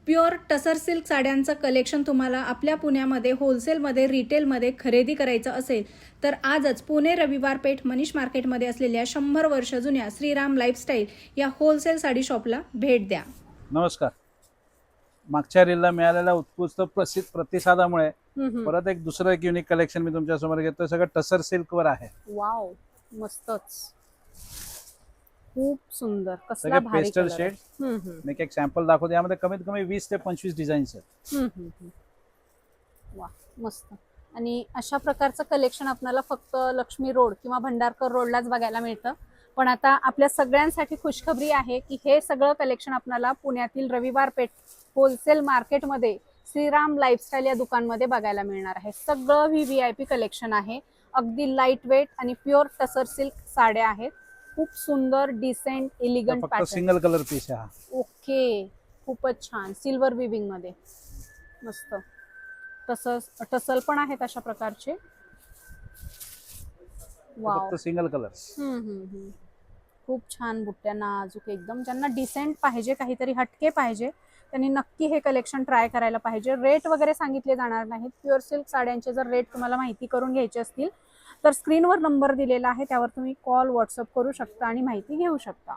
Pure टसर silk साड्यांचं collection तुम्हाला आपल्या पुण्यामध्ये होलसेलमध्ये रिटेलमध्ये खरेदी करायचं असेल तर आजच पुणे रविवार पेठ मनीष मार्केटमध्ये असलेल्या 100 वर्ष जुन्या श्रीराम लाईफस्टाईल या होलसेल साडी शॉपला भेट द्या. नमस्कार. मागच्या रीलला मिळालेल्या उत्कृष्ट प्रतिसादामुळे परत दुसरं युनिक कलेक्शन मी तुमच्या समोर घेतोय. सगळं टसर सिल्क वर आहे. वाव, मस्तच, खूप सुंदर. कसला भारी पेस्टल कलर. शेड. एक सॅम्पल दाखवतो. यामध्ये कमीत कमी 20 ते 25 डिझाईन्स आहेत. वा, मस्त. आणि अशा प्रकारचं कलेक्शन आपल्याला फक्त लक्ष्मी रोड किंवा भंडारकर रोडलाच बघायला मिळतं. पण आता आपल्या सगळ्यांसाठी खुशखबरी आहे की हे सगळं कलेक्शन आपल्याला पुण्यातील रविवार पेठ होलसेल मार्केटमध्ये श्रीराम लाईफस्टाईल या दुकानमध्ये बघायला मिळणार आहे. सगळं VVIP कलेक्शन आहे. अगदी लाईट वेट आणि प्युअर टसर सिल्क साड्या आहेत. खूप सुंदर, डिसेंट, एलिगंट फक्त पॅटर्न. सिंगल कलर पीस आहे. ओके, खूपच छान. सिल्वर विविंग मध्ये मस्त. तसंच टसल पण आहेत अशा प्रकारचे. वाव, फक्त सिंगल कलर्स. खूप छान बुट्ट्या, नाजूक एकदम. ज्यांना डिसेंट पाहिजे, काहीतरी हटके पाहिजे, त्यांनी नक्की हे कलेक्शन ट्राय करायला पाहिजे. रेट वगैरे सांगितले जाणार नाहीत. प्युअर सिल्क साड्यांचे जर रेट तुम्हाला माहिती करून घ्यायचे असतील तर स्क्रीनवर नंबर दिलेला आहे, त्यावर तुम्ही कॉल व्हॉट्सअप करू शकता आणि माहिती घेऊ शकता.